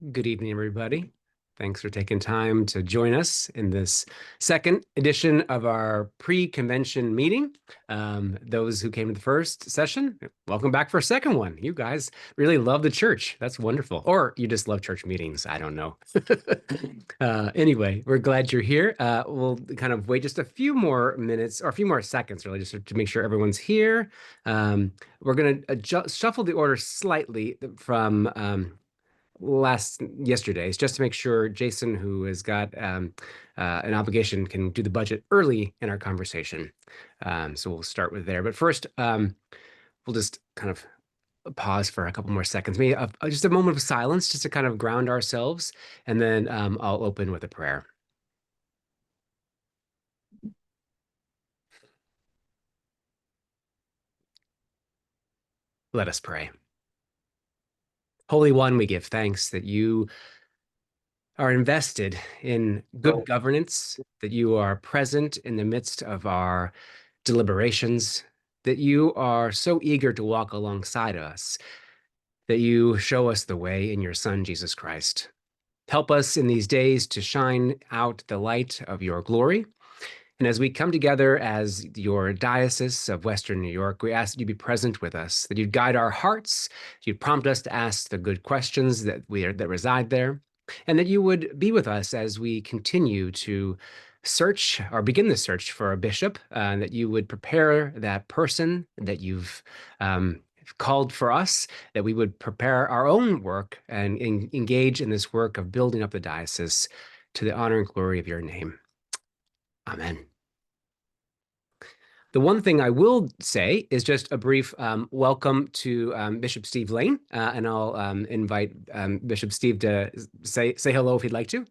Good evening, everybody. Thanks for taking time to join us in this second edition of our pre-convention meeting. Those who came to the first session, welcome back for a second one. You guys really love the church. That's wonderful. Or you just love church meetings. I don't know. Anyway, we're glad you're here. We'll kind of wait just a few more minutes or a few more seconds, really, just to make sure everyone's here. We're going to shuffle the order slightly from yesterday's just to make sure Jason, who has got an obligation, can do the budget early in our conversation. So we'll start with there. But first, we'll just kind of pause for a couple more seconds, maybe just a moment of silence, just to kind of ground ourselves, and then I'll open with a prayer. Let us pray. Holy One, we give thanks that you are invested in good governance, that you are present in the midst of our deliberations, that you are so eager to walk alongside us, that you show us the way in your Son, Jesus Christ. Help us in these days to shine out the light of your glory. And as we come together as your Diocese of Western New York, we ask that you be present with us, that you'd guide our hearts, you'd prompt us to ask the good questions that reside there, and that you would be with us as we continue to search or begin the search for a bishop, that you would prepare that person that you've called for us, that we would prepare our own work and engage in this work of building up the diocese to the honor and glory of your name. Amen. The one thing I will say is just a brief welcome to Bishop Steve Lane, and I'll invite Bishop Steve to say hello if he'd like to.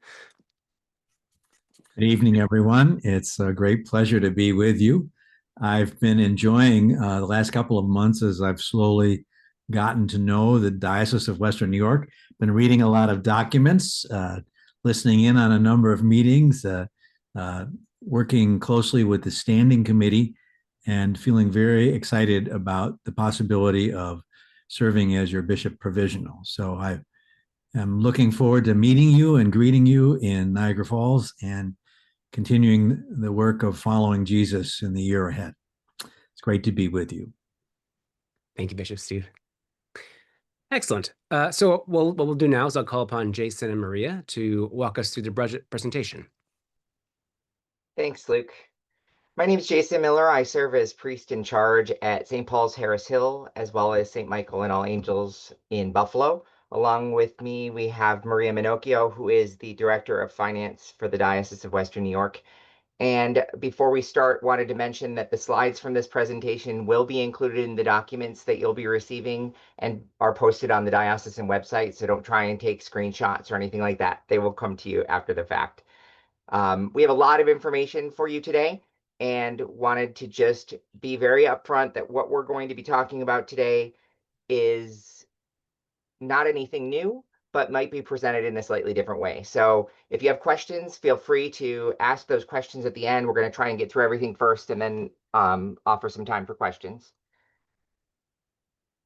Good evening, everyone. It's a great pleasure to be with you. I've been enjoying the last couple of months as I've slowly gotten to know the Diocese of Western New York. Been reading a lot of documents, listening in on a number of meetings, working closely with the standing committee, and feeling very excited about the possibility of serving as your bishop provisional. So I am looking forward to meeting you and greeting you in Niagara Falls and continuing the work of following Jesus in the year ahead. It's great to be with you. Thank you, Bishop Steve. Excellent. So what we'll do now is I'll call upon Jason and Maria to walk us through the budget presentation. Thanks, Luke. My name is Jason Miller. I serve as priest in charge at St. Paul's Harris Hill, as well as St. Michael and All Angels in Buffalo. Along with me, we have Maria Minocchio, who is the Director of Finance for the Diocese of Western New York. And before we start, wanted to mention that the slides from this presentation will be included in the documents that you'll be receiving and are posted on the diocesan website. So don't try and take screenshots or anything like that. They will come to you after the fact. We have a lot of information for you today and wanted to just be very upfront that what we're going to be talking about today is not anything new, but might be presented in a slightly different way. So if you have questions, feel free to ask those questions at the end. We're going to try and get through everything first and then offer some time for questions.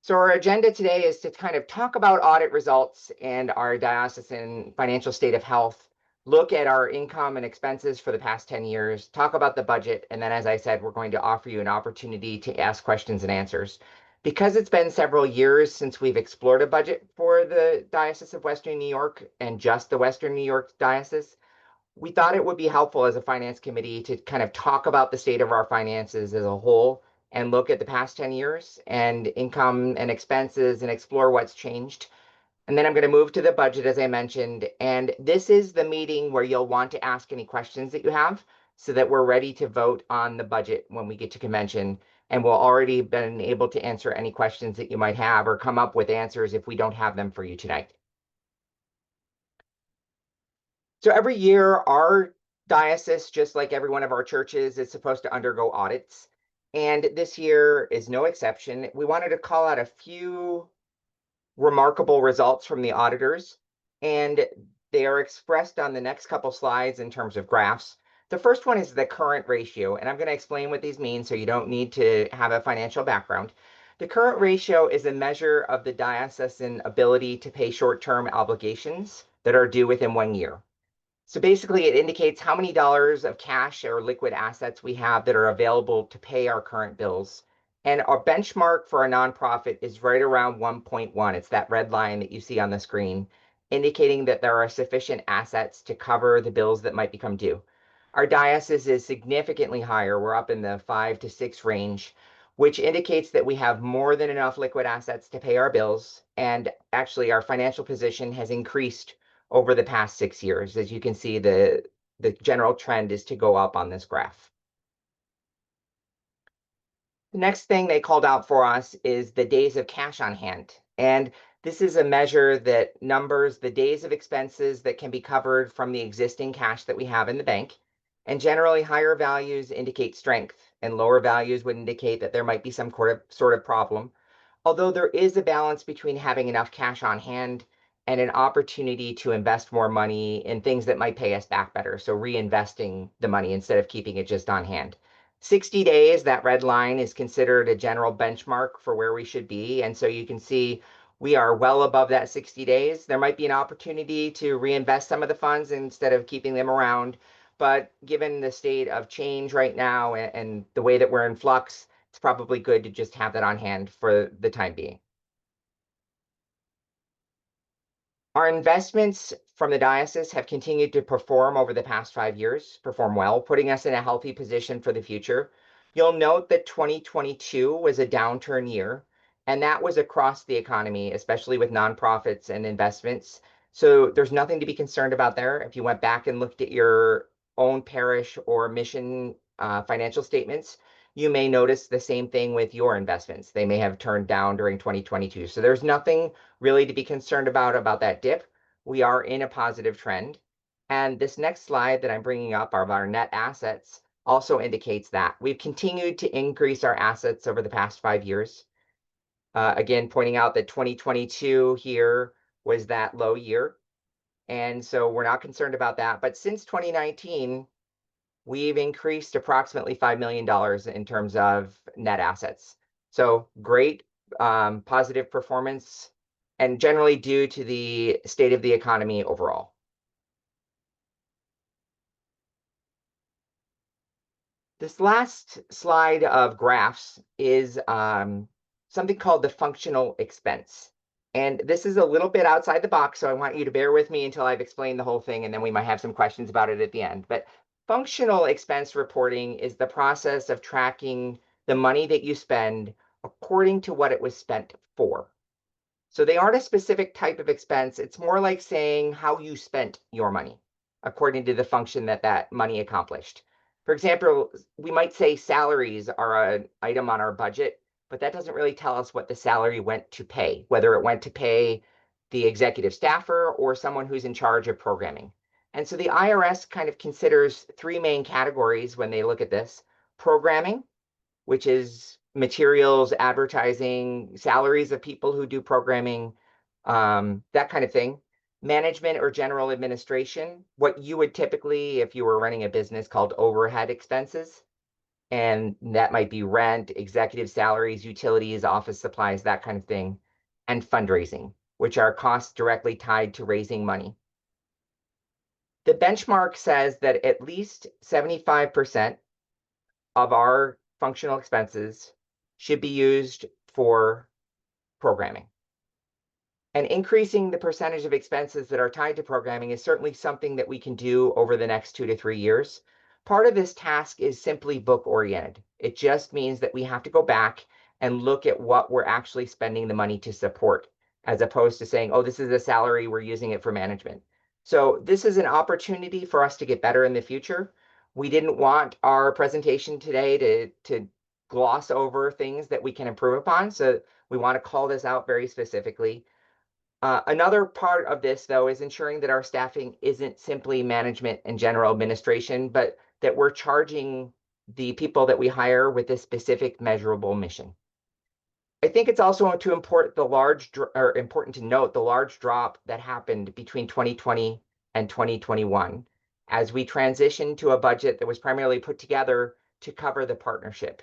So our agenda today is to kind of talk about audit results and our diocesan financial state of health, look at our income and expenses for the past 10 years, talk about the budget, and then, as I said, we're going to offer you an opportunity to ask questions and answers. Because it's been several years since we've explored a budget for the Diocese of Western New York and just the Western New York Diocese, we thought it would be helpful as a finance committee to kind of talk about the state of our finances as a whole and look at the past 10 years and income and expenses and explore what's changed. And then I'm going to move to the budget, as I mentioned. And this is the meeting where you'll want to ask any questions that you have so that we're ready to vote on the budget when we get to convention. And we'll already been able to answer any questions that you might have or come up with answers if we don't have them for you tonight. So every year, our diocese, just like every one of our churches, is supposed to undergo audits. And this year is no exception. We wanted to call out a few remarkable results from the auditors, and they are expressed on the next couple slides in terms of graphs. The first one is the current ratio, and I'm going to explain what these mean so you don't need to have a financial background. The current ratio is a measure of the diocesan ability to pay short-term obligations that are due within 1 year. So basically, it indicates how many dollars of cash or liquid assets we have that are available to pay our current bills. And our benchmark for a nonprofit is right around 1.1. It's that red line that you see on the screen, indicating that there are sufficient assets to cover the bills that might become due. Our diocese is significantly higher. We're up in the 5 to 6 range, which indicates that we have more than enough liquid assets to pay our bills. And actually, our financial position has increased over the past 6 years. As you can see, the general trend is to go up on this graph. The next thing they called out for us is the days of cash on hand. And this is a measure that numbers the days of expenses that can be covered from the existing cash that we have in the bank. And generally, higher values indicate strength, and lower values would indicate that there might be some sort of problem. Although there is a balance between having enough cash on hand and an opportunity to invest more money in things that might pay us back better. So reinvesting the money instead of keeping it just on hand. 60 days, that red line, is considered a general benchmark for where we should be. And so you can see we are well above that 60 days. There might be an opportunity to reinvest some of the funds instead of keeping them around. But given the state of change right now and the way that we're in flux, it's probably good to just have that on hand for the time being. Our investments from the diocese have continued to perform over the past 5 years, perform well, putting us in a healthy position for the future. You'll note that 2022 was a downturn year, and that was across the economy, especially with nonprofits and investments. So there's nothing to be concerned about there. If you went back and looked at your own parish or mission financial statements, you may notice the same thing with your investments. They may have turned down during 2022. So there's nothing really to be concerned about that dip. We are in a positive trend. And this next slide that I'm bringing up of our net assets also indicates that. We've continued to increase our assets over the past 5 years. Again, pointing out that 2022 here was that low year. And so we're not concerned about that. But since 2019, we've increased approximately $5 million in terms of net assets. So great positive performance, and generally due to the state of the economy overall. This last slide of graphs is something called the functional expense. And this is a little bit outside the box, so I want you to bear with me until I've explained the whole thing, and then we might have some questions about it at the end. But functional expense reporting is the process of tracking the money that you spend according to what it was spent for. So they aren't a specific type of expense. It's more like saying how you spent your money according to the function that that money accomplished. For example, we might say salaries are an item on our budget, but that doesn't really tell us what the salary went to pay, whether it went to pay the executive staffer or someone who's in charge of programming. And so the IRS kind of considers 3 main categories when they look at this: programming, which is materials, advertising, salaries of people who do programming, that kind of thing. Management or general administration, what you would typically, if you were running a business, called overhead expenses. And that might be rent, executive salaries, utilities, office supplies, that kind of thing. And fundraising, which are costs directly tied to raising money. The benchmark says that at least 75% of our functional expenses should be used for programming. And increasing the percentage of expenses that are tied to programming is certainly something that we can do over the next 2 to 3 years. Part of this task is simply book oriented. It just means that we have to go back and look at what we're actually spending the money to support, as opposed to saying, oh, this is a salary, we're using it for management. So this is an opportunity for us to get better in the future. We didn't want our presentation today to gloss over things that we can improve upon. So we want to call this out very specifically. Another part of this, though, is ensuring that our staffing isn't simply management and general administration, but that we're charging the people that we hire with a specific measurable mission. I think it's also important to note the large drop that happened between 2020 and 2021 as we transitioned to a budget that was primarily put together to cover the partnership.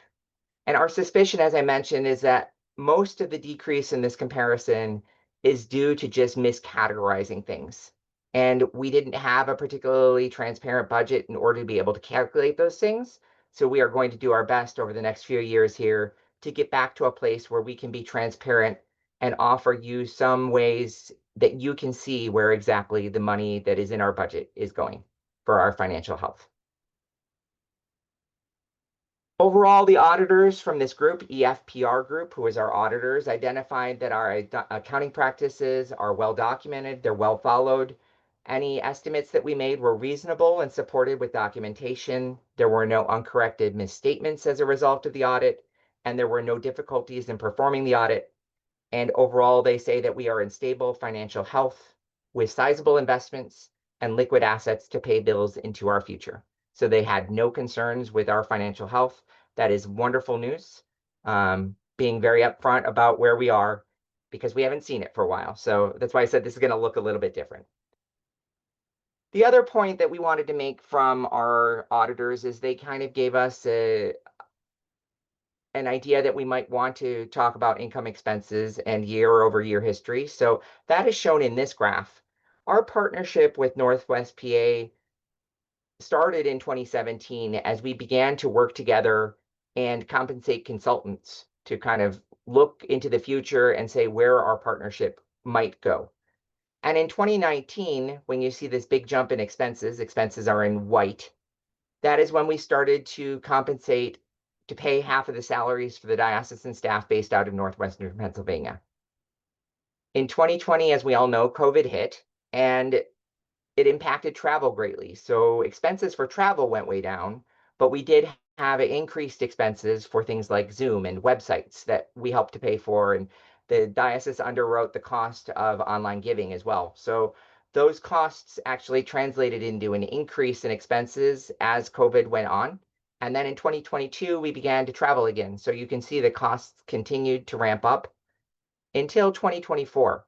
And our suspicion, as I mentioned, is that most of the decrease in this comparison is due to just miscategorizing things. And we didn't have a particularly transparent budget in order to be able to calculate those things. So we are going to do our best over the next few years here to get back to a place where we can be transparent and offer you some ways that you can see where exactly the money that is in our budget is going for our financial health. Overall, the auditors from this group, EFPR group, who is our auditors, identified that our accounting practices are well documented, they're well followed. Any estimates that we made were reasonable and supported with documentation. There were no uncorrected misstatements as a result of the audit, and there were no difficulties in performing the audit. And overall, they say that we are in stable financial health with sizable investments and liquid assets to pay bills into our future. So they had no concerns with our financial health. That is wonderful news. Being very upfront about where we are because we haven't seen it for a while. So that's why I said this is going to look a little bit different. The other point that we wanted to make from our auditors is they kind of gave us an idea that we might want to talk about income expenses and year-over-year history. So that is shown in this graph. Our partnership with Northwest PA started in 2017 as we began to work together and compensate consultants to kind of look into the future and say where our partnership might go. And in 2019, when you see this big jump in expenses are in white, that is when we started to compensate to pay half of the salaries for the diocesan staff based out of Northwestern Pennsylvania. In 2020, as we all know, COVID hit, and it impacted travel greatly. So expenses for travel went way down, but we did have increased expenses for things like Zoom and websites that we helped to pay for. And the diocese underwrote the cost of online giving as well. So those costs actually translated into an increase in expenses as COVID went on. And then in 2022, we began to travel again. So you can see the costs continued to ramp up until 2024.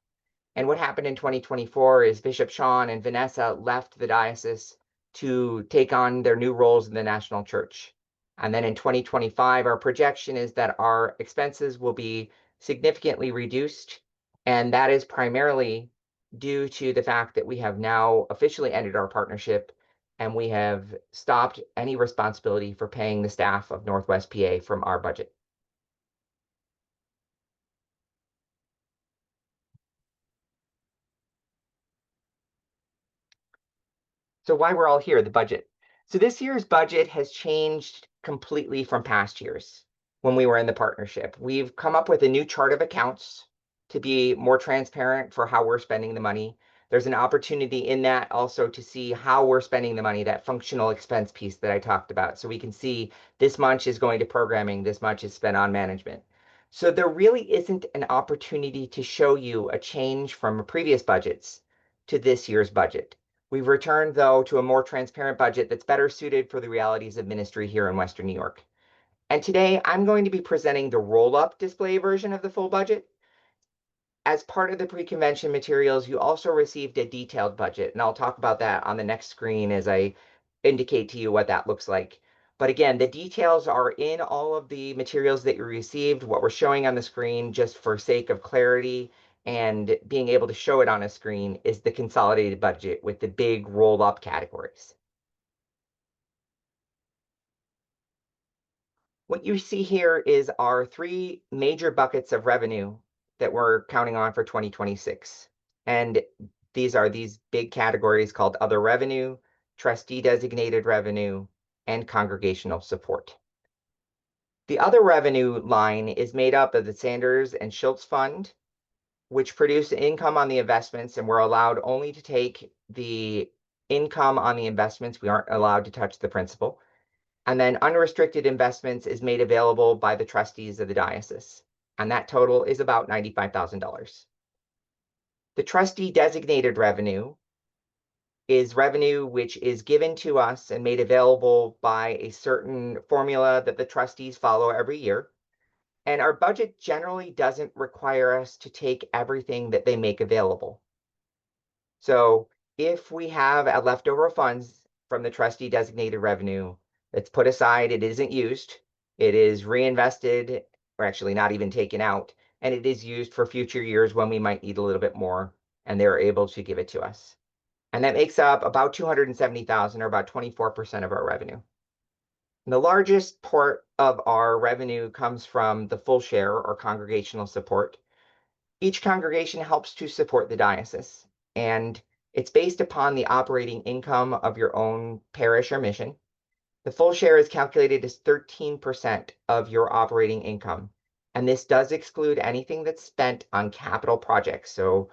And what happened in 2024 is Bishop Sean and Vanessa left the diocese to take on their new roles in the national church. And then in 2025, our projection is that our expenses will be significantly reduced. And that is primarily due to the fact that we have now officially ended our partnership and we have stopped any responsibility for paying the staff of Northwest PA from our budget. So why we're all here, the budget. So this year's budget has changed completely from past years when we were in the partnership. We've come up with a new chart of accounts to be more transparent for how we're spending the money. There's an opportunity in that also to see how we're spending the money, that functional expense piece that I talked about. So we can see this much is going to programming, this much is spent on management. So there really isn't an opportunity to show you a change from previous budgets to this year's budget. We've returned, though, to a more transparent budget that's better suited for the realities of ministry here in Western New York. And today, I'm going to be presenting the roll-up display version of the full budget. As part of the pre-convention materials, you also received a detailed budget, and I'll talk about that on the next screen as I indicate to you what that looks like. But again, the details are in all of the materials that you received. What we're showing on the screen, just for sake of clarity, and being able to show it on a screen is the consolidated budget with the big roll-up categories. What you see here is our three major buckets of revenue that we're counting on for 2026. And these are these big categories called other revenue, trustee designated revenue, and congregational support. The other revenue line is made up of the Sanders and Schultz Fund, which produce income on the investments, and we're allowed only to take the income on the investments. We aren't allowed to touch the principal. And then unrestricted investments is made available by the trustees of the diocese. And that total is about $95,000. The trustee designated revenue is revenue which is given to us and made available by a certain formula that the trustees follow every year. And our budget generally doesn't require us to take everything that they make available. So if we have a leftover funds from the trustee designated revenue that's put aside, it isn't used, it is reinvested, or actually not even taken out, and it is used for future years when we might need a little bit more, and they're able to give it to us. And that makes up about $270,000, or about 24% of our revenue. And the largest part of our revenue comes from the full share, or congregational support. Each congregation helps to support the diocese, and it's based upon the operating income of your own parish or mission. The full share is calculated as 13% of your operating income, and this does exclude anything that's spent on capital projects. So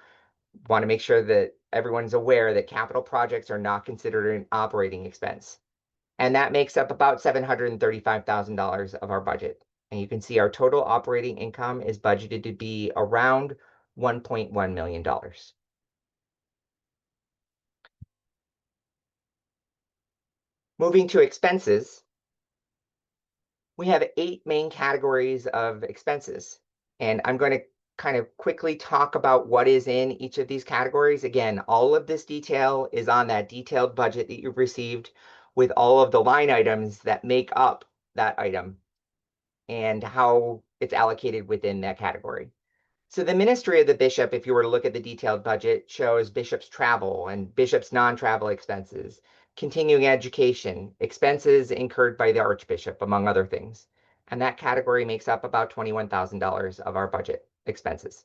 want to make sure that everyone's aware that capital projects are not considered an operating expense. And that makes up about $735,000 of our budget. And you can see our total operating income is budgeted to be around $1.1 million. Moving to expenses, we have 8 main categories of expenses. And I'm going to kind of quickly talk about what is in each of these categories. Again, all of this detail is on that detailed budget that you've received, with all of the line items that make up that item and how it's allocated within that category. So the ministry of the bishop, if you were to look at the detailed budget, shows bishop's travel and bishop's non-travel expenses, continuing education, expenses incurred by the archbishop, among other things. And that category makes up about $21,000 of our budget expenses.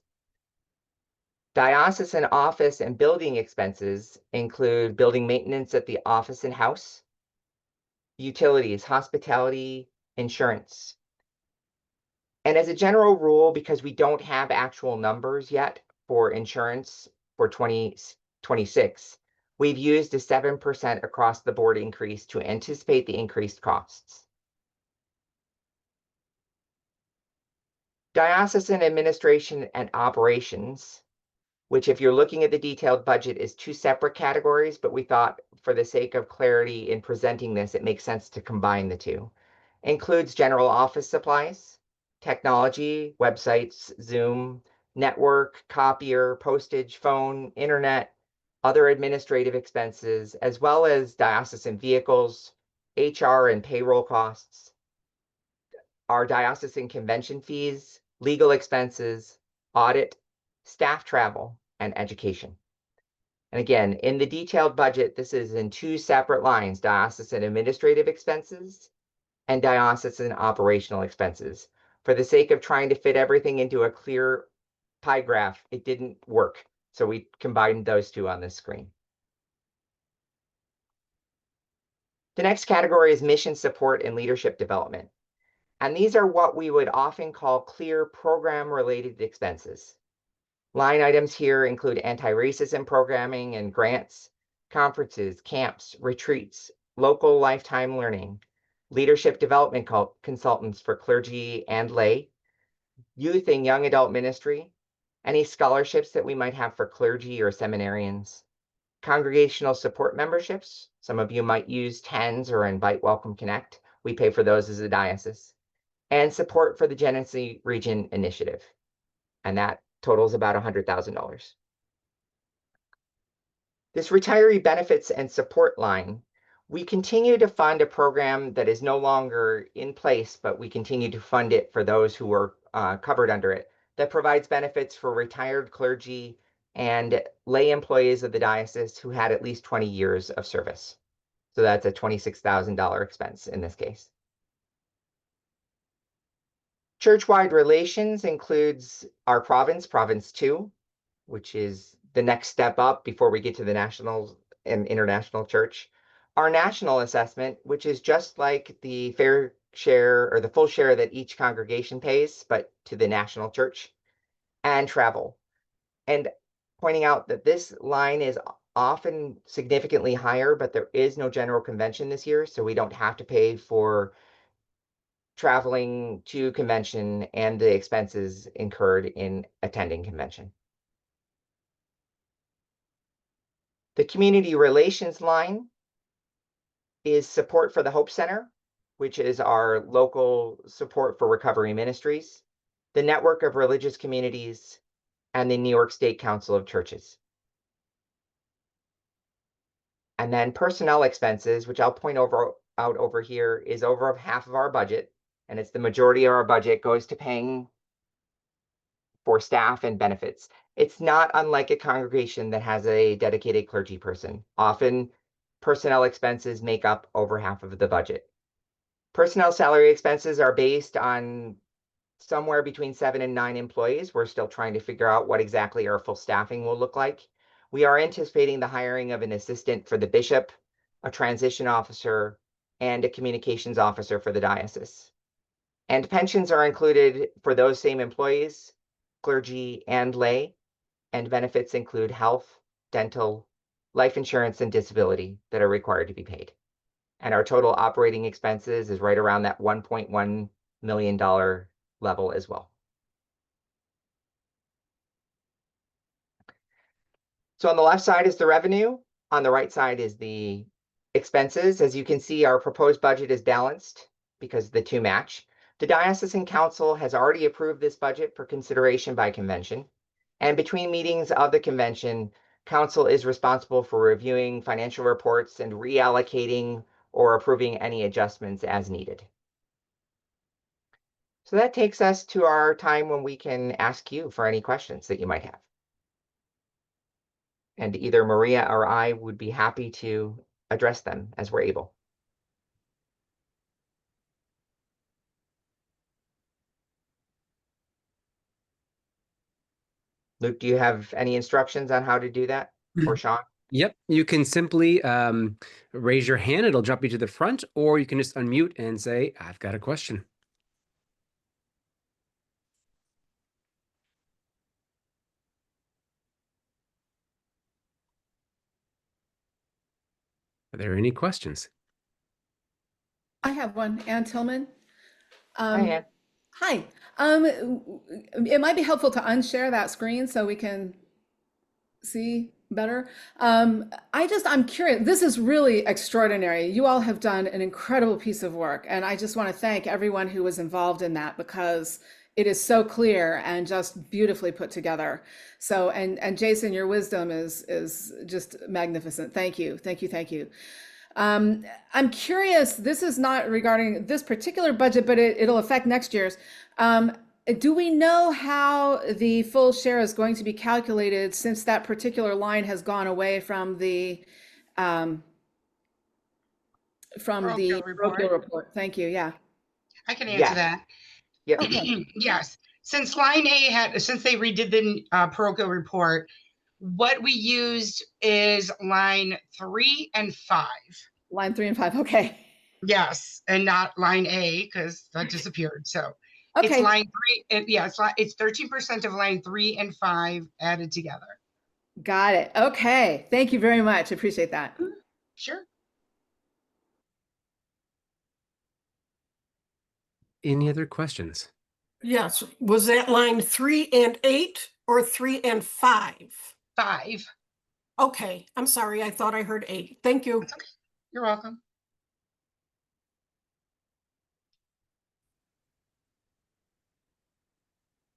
Diocesan office and building expenses include building maintenance at the office and house, utilities, hospitality, insurance. And as a general rule, because we don't have actual numbers yet for insurance for 2026, we've used a 7% across the board increase to anticipate the increased costs. Diocesan administration and operations, which, if you're looking at the detailed budget, is 2 separate categories, but we thought for the sake of clarity in presenting this, it makes sense to combine the two. Includes general office supplies, technology, websites, Zoom, network, copier, postage, phone, internet, other administrative expenses, as well as diocesan vehicles, HR and payroll costs, our diocesan convention fees, legal expenses, audit, staff travel, and education. And again, in the detailed budget, this is in 2 separate lines: diocesan administrative expenses and diocesan operational expenses. For the sake of trying to fit everything into a clear pie graph, it didn't work. So we combined those 2 on this screen. The next category is mission support and leadership development. And these are what we would often call clear program-related expenses. Line items here include anti-racism programming and grants, conferences, camps, retreats, local lifetime learning, leadership development consultants for clergy and lay, youth and young adult ministry, any scholarships that we might have for clergy or seminarians, congregational support memberships. Some of you might use TENS or Invite Welcome Connect. We pay for those as a diocese. And support for the Genesee Region Initiative. And that totals about $100,000. This retiree benefits and support line, we continue to fund a program that is no longer in place, but we continue to fund it for those who are covered under it, that provides benefits for retired clergy and lay employees of the diocese who had at least 20 years of service. So that's a $26,000 expense in this case. Church-wide relations includes our province, Province 2, which is the next step up before we get to the national and international church. Our national assessment, which is just like the fair share or the full share that each congregation pays, but to the national church, and travel. And pointing out that this line is often significantly higher, but there is no general convention this year, so we don't have to pay for traveling to convention and the expenses incurred in attending convention. The community relations line is support for the Hope Center, which is our local support for recovery ministries, the network of religious communities, and the New York State Council of Churches. And then personnel expenses, which I'll point out over here, is over half of our budget, and it's the majority of our budget goes to paying for staff and benefits. It's not unlike a congregation that has a dedicated clergy person. Often, personnel expenses make up over half of the budget. Personnel salary expenses are based on somewhere between 7 and 9 employees. We're still trying to figure out what exactly our full staffing will look like. We are anticipating the hiring of an assistant for the bishop, a transition officer, and a communications officer for the diocese. And pensions are included for those same employees, clergy and lay, and benefits include health, dental, life insurance, and disability that are required to be paid. And our total operating expenses is right around that $1.1 million level as well. So on the left side is the revenue. On the right side is the expenses. As you can see, our proposed budget is balanced because the two match. The Diocesan Council has already approved this budget for consideration by convention. And between meetings of the convention, Council is responsible for reviewing financial reports and reallocating or approving any adjustments as needed. So that takes us to our time when we can ask you for any questions that you might have. And either Maria or I would be happy to address them as we're able. Luke, do you have any instructions on how to do that? Or Sean? Yep, you can simply raise your hand. It'll jump you to the front, or you can just unmute and say, I've got a question. Are there any questions? I have one, Ann Tillman. Hi, Ann. Hi. It might be helpful to unshare that screen so we can see better. I'm curious. This is really extraordinary. You all have done an incredible piece of work, and I just want to thank everyone who was involved in that because it is so clear and just beautifully put together. So, and Jason, your wisdom is just magnificent. Thank you, thank you, thank you. I'm curious, this is not regarding this particular budget, but it'll affect next year's. Do we know how the full share is going to be calculated since that particular line has gone away from the Parochial parochial report. report? Thank you. Yeah. I can answer Yes. that. Yep. Okay. Yes, since line A since they redid the parochial report, what we used is line 3 and 5. Line 3 and 5. Okay. Yes, and not line A because that disappeared. So it's Okay. line 3. It's 13% of line 3 and 5 added together. Got it. Okay. Thank you very much. Appreciate that. Sure. Any other questions? Yes, was that line 3 and 8 or 3 and 5? 5. Okay, I'm sorry, I thought I heard 8. Thank you. That's okay. You're welcome.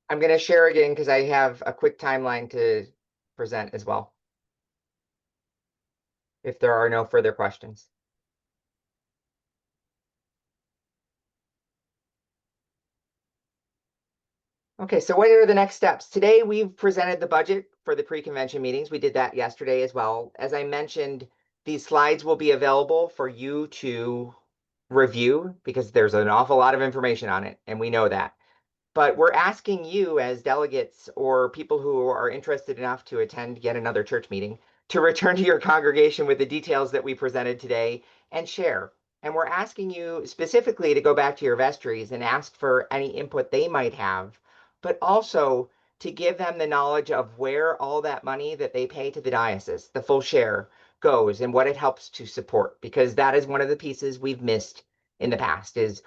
I'm going to share again because I have a quick timeline to present as well. If there are no further questions. Okay, so what are the next steps? Today we've presented the budget for the pre-convention meetings. We did that yesterday as well. As I mentioned, these slides will be available for you to review because there's an awful lot of information on it, and we know that. But we're asking you as delegates or people who are interested enough to attend yet another church meeting to return to your congregation with the details that we presented today and share. And we're asking you specifically to go back to your vestries and ask for any input they might have, but also to give them the knowledge of where all that money that they pay to the diocese, the full share, goes and what it helps to support, because that is one of the pieces we've missed in the past is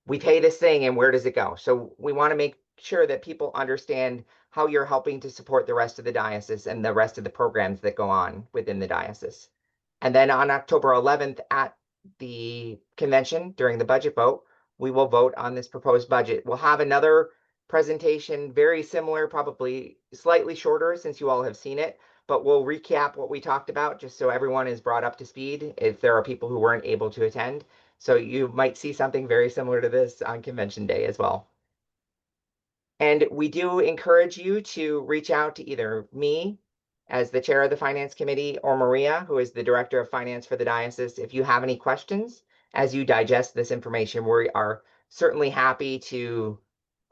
we pay this thing and where does it go? So we want to make sure that people understand how you're helping to support the rest of the diocese and the rest of the programs that go on within the diocese. And then on October 11th at the convention during the budget vote, we will vote on this proposed budget. We'll have another presentation very similar, probably slightly shorter since you all have seen it, but we'll recap what we talked about just so everyone is brought up to speed if there are people who weren't able to attend. So you might see something very similar to this on convention day as well. And we do encourage you to reach out to either me as the chair of the finance committee or Maria, who is the director of finance for the diocese. If you have any questions as you digest this information, we are certainly happy to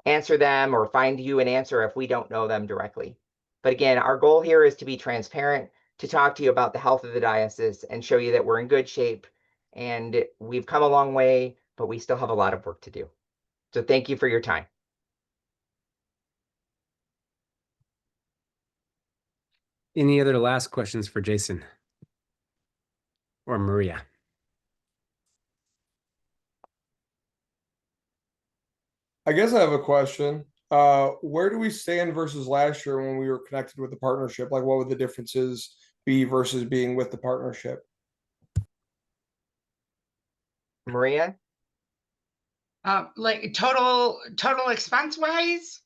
answer them or find you an answer if we don't know them directly. But again, our goal here is to be transparent, to talk to you about the health of the diocese and show you that we're in good shape and we've come a long way, but we still have a lot of work to do. So thank you for your time. Any other last questions for Jason or Maria? I guess I have a question. Where do we stand versus last year when we were connected with the partnership? Like, what would the differences be versus being with the partnership? Maria? Like total expense wise?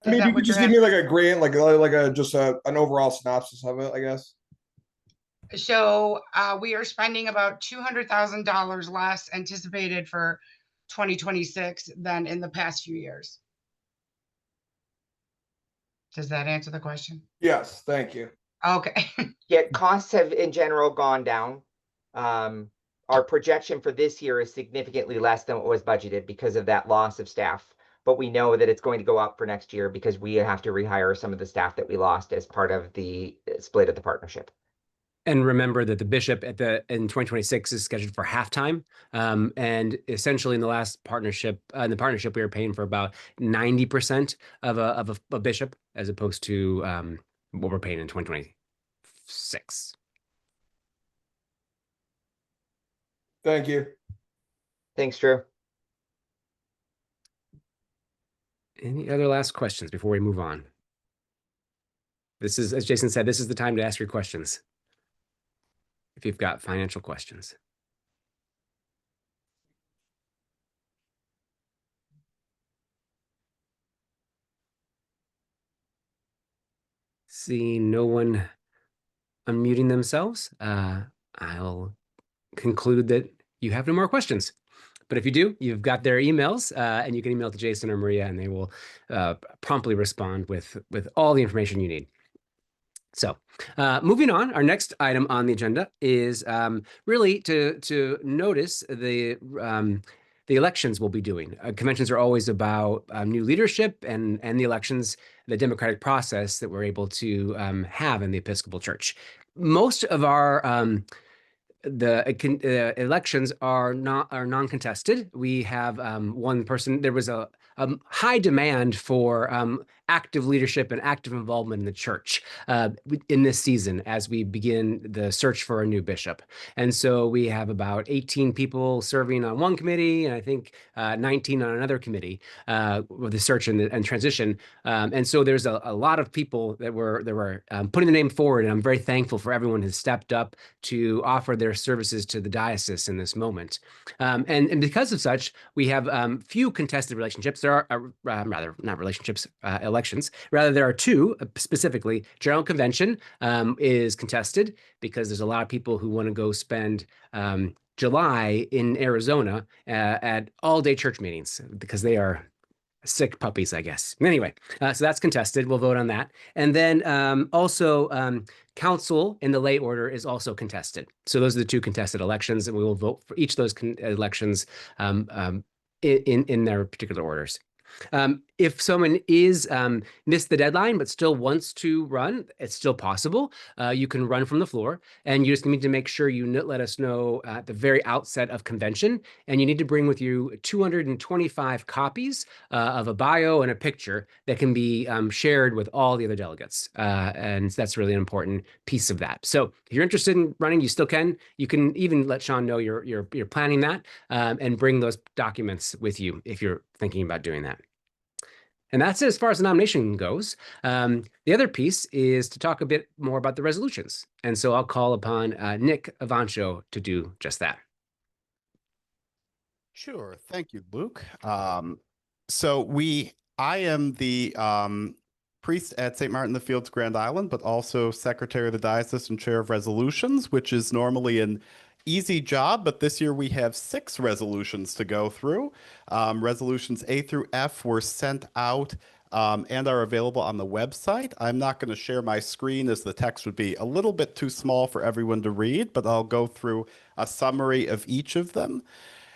Maybe you could just give me like a grant, like a just an overall synopsis of it, I guess. So we are spending about $200,000 less anticipated for 2026 than in the past few years. Does that answer the question? Yes, thank you. Okay. Yet costs have in general gone down. Our projection for this year is significantly less than what was budgeted because of that loss of staff. But we know that it's going to go up for next year because we have to rehire some of the staff that we lost as part of the split of the partnership. And remember that the bishop in 2026 is scheduled for halftime. And essentially in the last partnership, we were paying for about 90% of a bishop as opposed to what we're paying in 2026. Thank you. Thanks, Drew. Any other last questions before we move on? This is, as Jason said, this is the time to ask your questions if you've got financial questions. Seeing no one unmuting themselves, I'll conclude that you have no more questions. But if you do, you've got their emails, and you can email to Jason or Maria, and they will promptly respond with all the information you need. So moving on, our next item on the agenda is really to notice the elections we'll be doing. Conventions are always about new leadership and the elections, the democratic process that we're able to have in the Episcopal Church. Most of our elections are non-contested. We have one person. There was a high demand for active leadership and active involvement in the church in this season as we begin the search for a new bishop. And so we have about 18 people serving on one committee, and I think 19 on another committee with the search and transition. And so there's a lot of people that were putting the name forward, and I'm very thankful for everyone who's stepped up to offer their services to the diocese in this moment. And because of such, we have few contested relationships. There are rather not relationships, elections. Rather, there are two specifically. General Convention is contested because there's a lot of people who want to go spend July in Arizona at all-day church meetings because they are sick puppies, I guess. Anyway, so that's contested. We'll vote on that. And then also council in the lay order is also contested. So those are the two contested elections, and we will vote for each of those elections in their particular orders. If someone is missed the deadline but still wants to run, it's still possible. You can run from the floor, and you just need to make sure you let us know at the very outset of convention, and you need to bring with you 225 copies of a bio and a picture that can be shared with all the other delegates, and that's really an important piece of that. So if you're interested in running, you still can. You can even let Sean know you're planning that, and bring those documents with you if you're thinking about doing that. And that's it as far as the nomination goes. The other piece is to talk a bit more about the resolutions. And so I'll call upon Nick Avancho to do just that. Sure. Thank you, Luke. I am the priest at St. Martin in the Fields, Grand Island, but also secretary of the diocese and chair of resolutions, which is normally an easy job, but this year we have 6 resolutions to go through. Resolutions A through F were sent out and are available on the website. I'm not going to share my screen as the text would be a little bit too small for everyone to read, but I'll go through a summary of each of them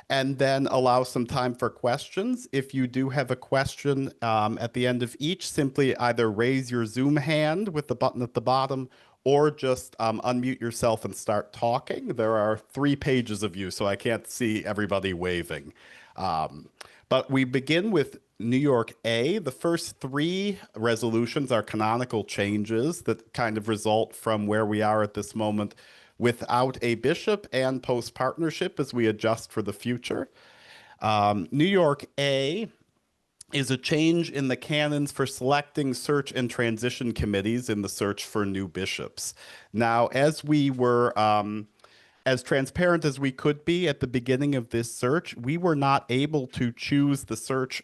and then allow some time for questions. If you do have a question at the end of each, simply either raise your Zoom hand with the button at the bottom or just unmute yourself and start talking. There are 3 pages of you, so I can't see everybody waving. But we begin with New York A. The first 3 resolutions are canonical changes that kind of result from where we are at this moment without a bishop and post-partnership as we adjust for the future. New York A is a change in the canons for selecting search and transition committees in the search for new bishops. Now, as we were as transparent as we could be at the beginning of this search, we were not able to choose the search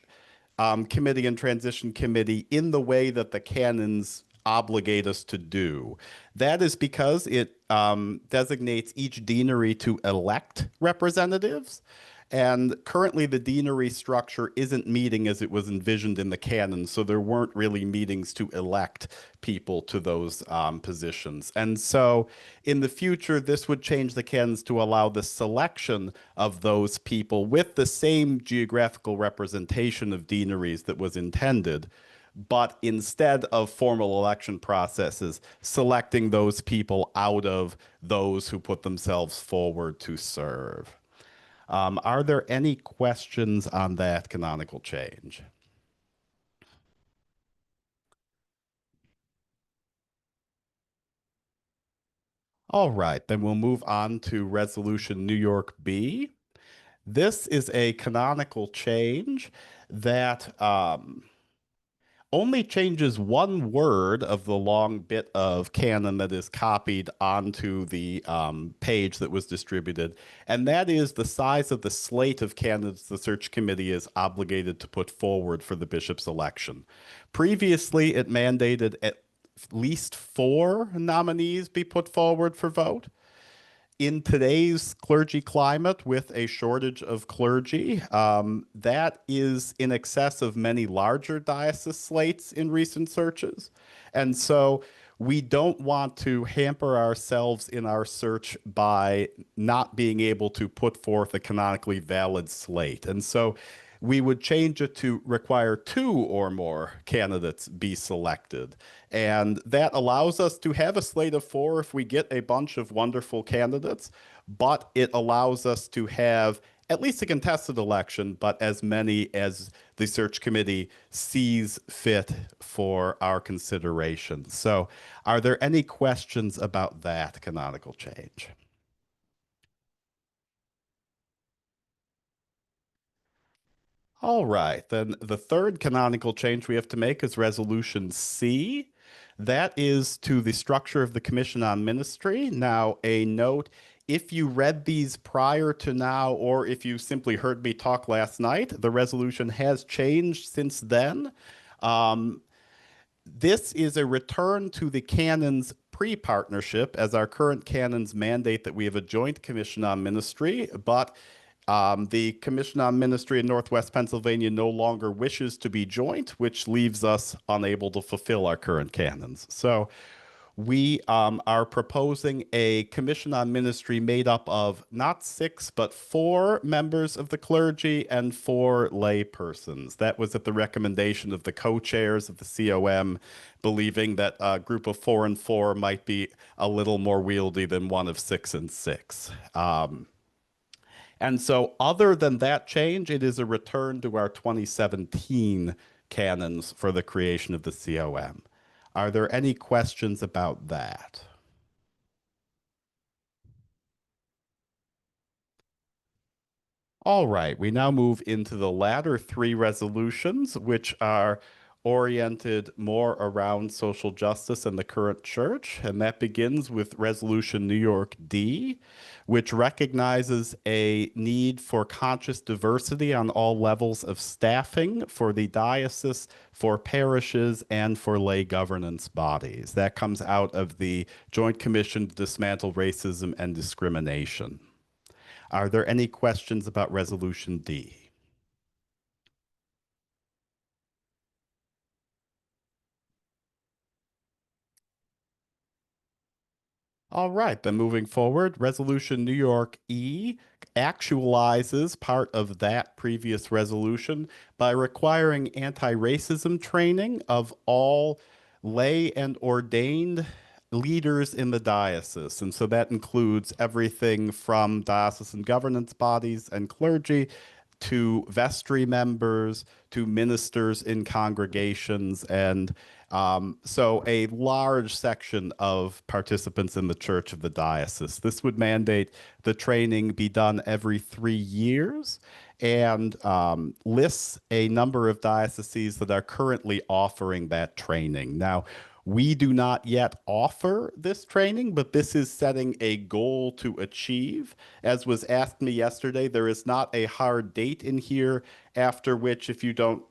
committee and transition committee in the way that the canons obligate us to do. That is because it designates each deanery to elect representatives. And currently the deanery structure isn't meeting as it was envisioned in the canon, so there weren't really meetings to elect people to those positions. And so in the future, this would change the canons to allow the selection of those people with the same geographical representation of deaneries that was intended, but instead of formal election processes, selecting those people out of those who put themselves forward to serve. Are there any questions on that canonical change? All right, then we'll move on to Resolution New York B. This is a canonical change that only changes one word of the long bit of canon that is copied onto the page that was distributed, and that is the size of the slate of candidates the search committee is obligated to put forward for the bishop's election. Previously, it mandated at least 4 nominees be put forward for vote. In today's clergy climate, with a shortage of clergy, that is in excess of many larger diocese slates in recent searches. And so we don't want to hamper ourselves in our search by not being able to put forth a canonically valid slate. And so we would change it to require 2 or more candidates be selected. And that allows us to have a slate of 4 if we get a bunch of wonderful candidates, but it allows us to have at least a contested election, but as many as the search committee sees fit for our consideration. So are there any questions about that canonical change? All right, then the third canonical change we have to make is Resolution C. That is to the structure of the Commission on Ministry. Now, a note, if you read these prior to now, or if you simply heard me talk last night, the resolution has changed since then. This is a return to the canons pre-partnership, as our current canons mandate that we have a joint commission on ministry, but the Commission on Ministry in Northwest Pennsylvania no longer wishes to be joint, which leaves us unable to fulfill our current canons. So we are proposing a Commission on Ministry made up of not 6, but 4 members of the clergy and 4 lay persons. That was at the recommendation of the co-chairs of the COM, believing that a group of 4 and 4 might be a little more wieldy than one of 6 and 6. And so other than that change, it is a return to our 2017 canons for the creation of the COM. Are there any questions about that? All right, we now move into the latter 3 resolutions, which are oriented more around social justice and the current church. And that begins with Resolution New York D, which recognizes a need for conscious diversity on all levels of staffing for the diocese, for parishes, and for lay governance bodies. That comes out of the Joint Commission to Dismantle Racism and Discrimination. Are there any questions about Resolution D? All right, then moving forward, Resolution New York E actualizes part of that previous resolution by requiring anti-racism training of all lay and ordained leaders in the diocese. And so that includes everything from diocesan governance bodies and clergy to vestry members, to ministers in congregations, and so a large section of participants in the Church of the Diocese. This would mandate the training be done every 3 years and lists a number of dioceses that are currently offering that training. Now, we do not yet offer this training, but this is setting a goal to achieve. As was asked me yesterday, there is not a hard date in here after which, if you don't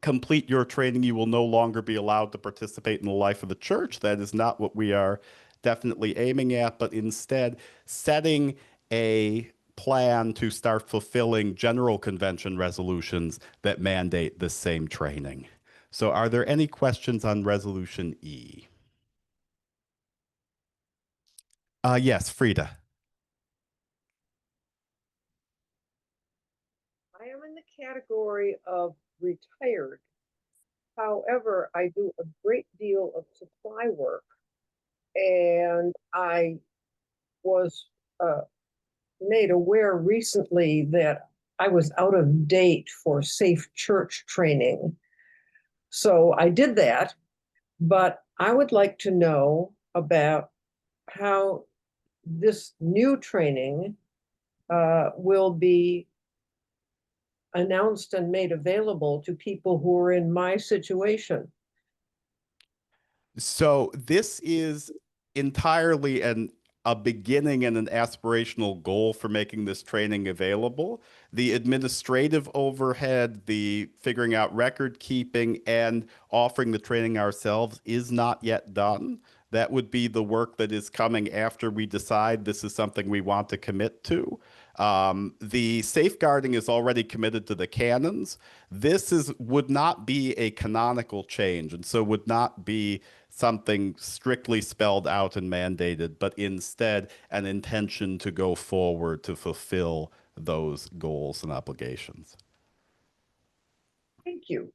complete your training, you will no longer be allowed to participate in the life of the church. That is not what we are definitely aiming at, but instead setting a plan to start fulfilling general convention resolutions that mandate the same training. So are there any questions on Resolution E? Yes, Frida. I am in the category of retired. However, I do a great deal of supply work. And I was made aware recently that I was out of date for safe church training. So I did that, but I would like to know about how this new training will be announced and made available to people who are in my situation. So this is entirely a beginning and an aspirational goal for making this training available. The administrative overhead, the figuring out record keeping, and offering the training ourselves is not yet done. That would be the work that is coming after we decide this is something we want to commit to. The safeguarding is already committed to the canons. This would not be a canonical change, and so would not be something strictly spelled out and mandated, but instead an intention to go forward to fulfill those goals and obligations. Thank you.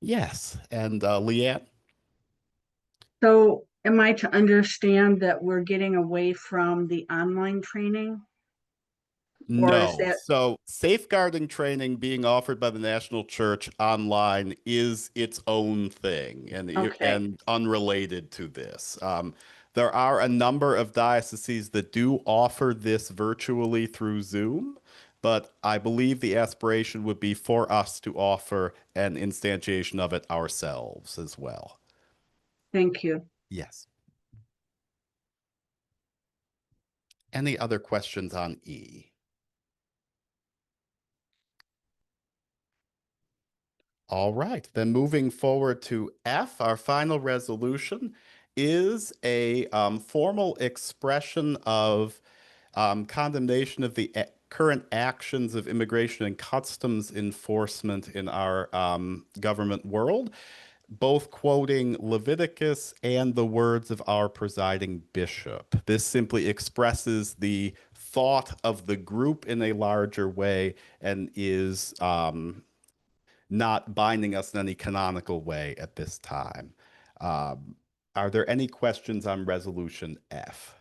Yes, and Leanne? So am I to understand that we're getting away from the online training? Or is No. that So safeguarding training being offered by the National Church online is its own thing and Okay. and unrelated to this. There are a number of dioceses that do offer this virtually through Zoom, but I believe the aspiration would be for us to offer an instantiation of it ourselves as well. Thank you. Yes. Any other questions on E? All right, then moving forward to F, our final resolution is a formal expression of condemnation of the current actions of immigration and customs enforcement in our government world, both quoting Leviticus and the words of our presiding bishop. This simply expresses the thought of the group in a larger way and is not binding us in any canonical way at this time. Are there any questions on Resolution F?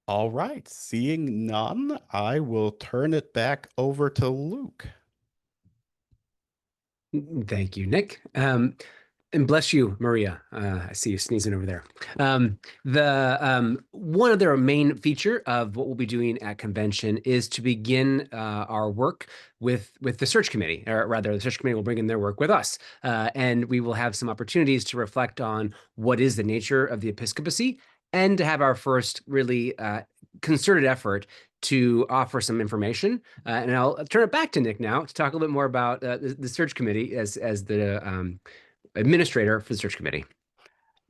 All right, seeing none, I will turn it back over to Luke. Thank you, Nick. And bless you, Maria. I see you sneezing over there. One other main feature of what we'll be doing at convention is to begin our work with the search committee, or rather, the search committee will bring in their work with us, and we will have some opportunities to reflect on what is the nature of the episcopacy, and to have our first really concerted effort to offer some information. And I'll turn it back to Nick now to talk a little bit more about the search committee as the administrator for the search committee.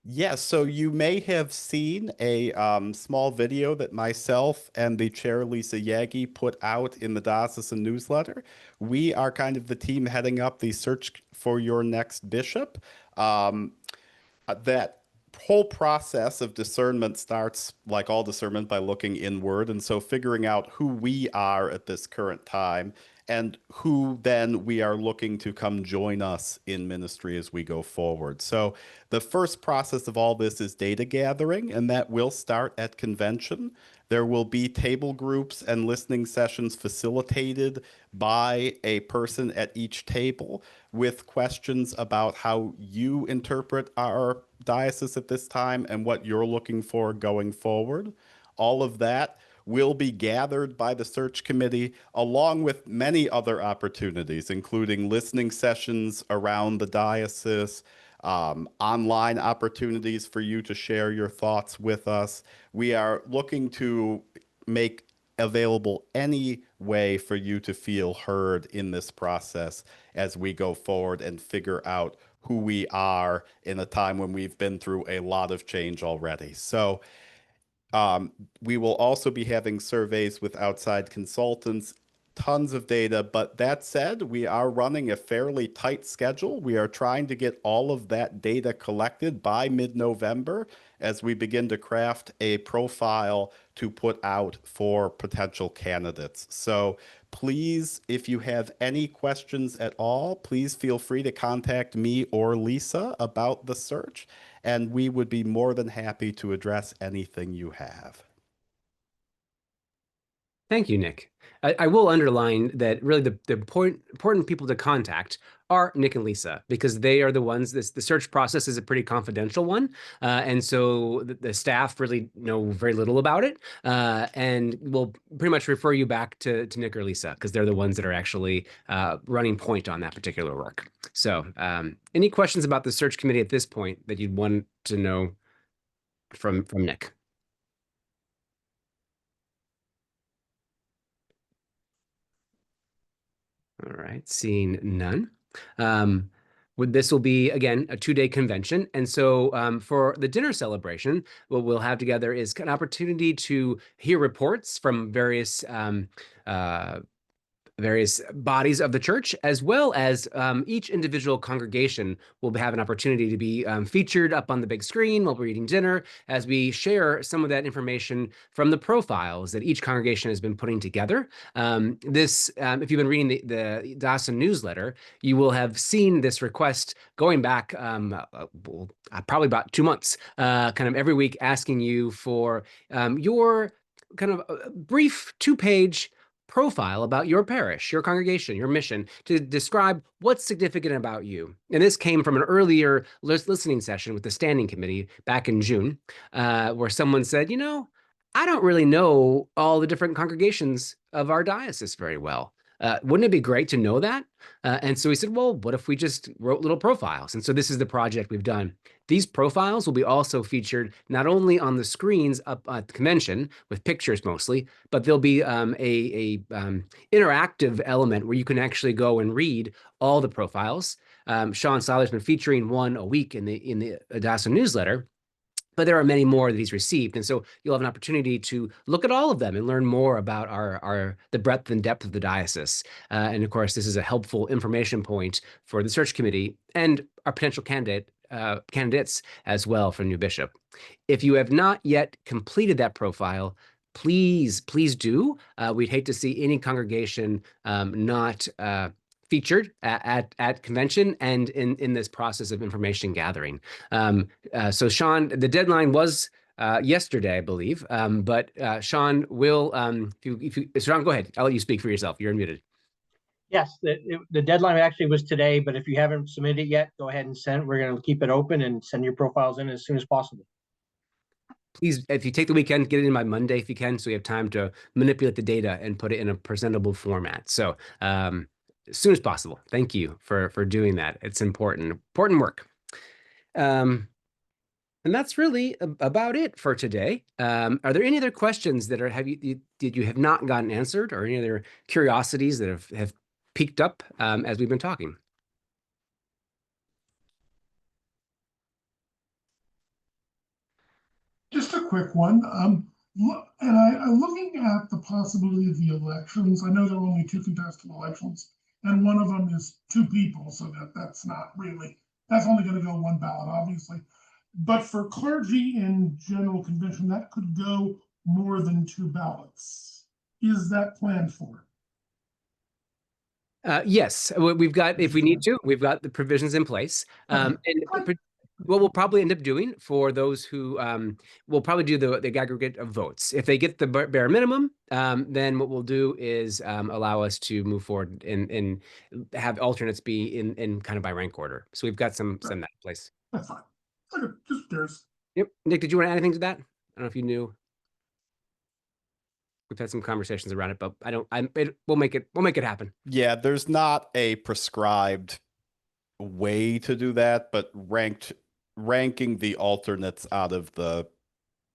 Yes, so you may have seen a small video that myself and the chair, Lisa Yagi, put out in the diocesan newsletter. We are kind of the team heading up the search for your next bishop. That whole process of discernment starts, like all discernment, by looking inward. And so figuring out who we are at this current time and who then we are looking to come join us in ministry as we go forward. So the first process of all this is data gathering, and that will start at convention. There will be table groups and listening sessions facilitated by a person at each table with questions about how you interpret our diocese at this time and what you're looking for going forward. All of that will be gathered by the search committee along with many other opportunities, including listening sessions around the diocese, online opportunities for you to share your thoughts with us. We are looking to make available any way for you to feel heard in this process as we go forward and figure out who we are in a time when we've been through a lot of change already. So we will also be having surveys with outside consultants, tons of data. But that said, we are running a fairly tight schedule. We are trying to get all of that data collected by mid-November as we begin to craft a profile to put out for potential candidates. So please, if you have any questions at all, please feel free to contact me or Lisa about the search, and we would be more than happy to address anything you have. Thank you, Nick. I will underline that really the important people to contact are Nick and Lisa, because they are the ones, the search process is a pretty confidential one. And so the staff really know very little about it. And we'll pretty much refer you back to Nick or Lisa, because they're the ones that are actually running point on that particular work. So any questions about the search committee at this point that you'd want to know from Nick? All right, seeing none. This will be, again, a 2-day convention. And so for the dinner celebration, what we'll have together is an opportunity to hear reports from various bodies of the church, as well as each individual congregation will have an opportunity to be featured up on the big screen while we're eating dinner, as we share some of that information from the profiles that each congregation has been putting together. If you've been reading the diocesan newsletter, you will have seen this request going back probably about 2 months, kind of every week, asking you for your kind of brief 2-page profile about your parish, your congregation, your mission, to describe what's significant about you. And this came from an earlier listening session with the standing committee back in June, where someone said, I don't really know all the different congregations of our diocese very well. Wouldn't it be great to know that? And so we said, well, what if we just wrote little profiles? And so this is the project we've done. These profiles will be also featured not only on the screens up at the convention with pictures mostly, but there'll be a interactive element where you can actually go and read all the profiles. Sean Seiler's been featuring one a week in the diocesan newsletter, but there are many more that he's received. And so you'll have an opportunity to look at all of them and learn more about the breadth and depth of the diocese. And of course, this is a helpful information point for the search committee and our potential candidates as well for new bishop. If you have not yet completed that profile, please do. We'd hate to see any congregation not featured at convention and in this process of information gathering. So Sean, the deadline was yesterday, I believe, but Sean will, Sean, go ahead. I'll let you speak for yourself. You're unmuted. Yes, the deadline actually was today, but if you haven't submitted it yet, go ahead and send. We're going to keep it open and send your profiles in as soon as possible. Please, if you take the weekend, get it in by Monday if you can, so you have time to manipulate the data and put it in a presentable format. So as soon as possible. Thank you for doing that. It's important work. And that's really about it for today. Are there any other questions that did you have not gotten answered, or any other curiosities that have peaked up as we've been talking? Just a quick one. I'm looking at the possibility of the elections. I know there are only 2 contested elections, and one of them is 2 people, so that's not really, that's only going to go 1 ballot, obviously. But for clergy and general convention, that could go more than 2 ballots. Is that planned for? Yes, we've got, if we need to, we've got the provisions in place. And what we'll probably end up doing for those who we'll probably do the aggregate of votes. If they get the bare minimum, then what we'll do is allow us to move forward and have alternates be in kind of by rank order. So we've got some that in place. That's fine. Okay, just curious. Yep. Nick, did you want to add anything to that? I don't know if you knew. We've had some conversations around it, but we'll make it happen. Yeah, there's not a prescribed way to do that, but ranking the alternates out of the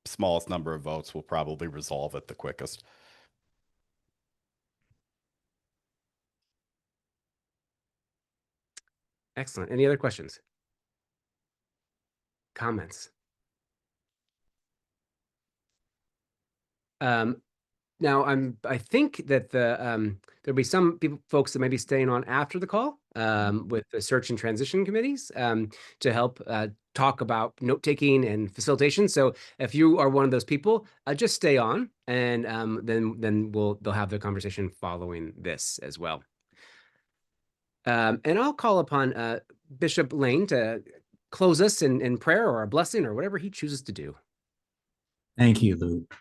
smallest number of votes will probably resolve it the quickest. Excellent. Any other questions? Comments? Now I think that there'll be some folks that may be staying on after the call with the search and transition committees to help talk about note-taking and facilitation. So if you are one of those people, just stay on, and then they'll have the conversation following this as well. And I'll call upon Bishop Lane to close us in prayer or a blessing or whatever he chooses to do. Thank you, Luke.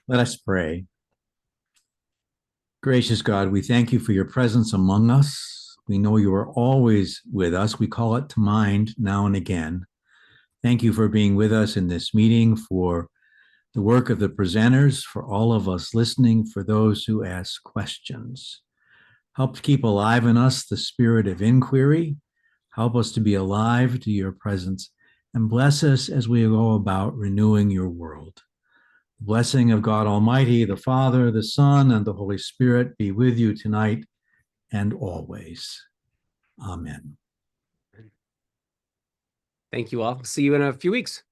Let us pray. Gracious God, we thank you for your presence among us. We know you are always with us. We call it to mind now and again. Thank you for being with us in this meeting, for the work of the presenters, for all of us listening, for those who ask questions. Help keep alive in us the spirit of inquiry. Help us to be alive to your presence, and bless us as we go about renewing your world. The blessing of God Almighty, the Father, the Son, and the Holy Spirit be with you tonight and always. Amen. Thank you all. See you in a few weeks.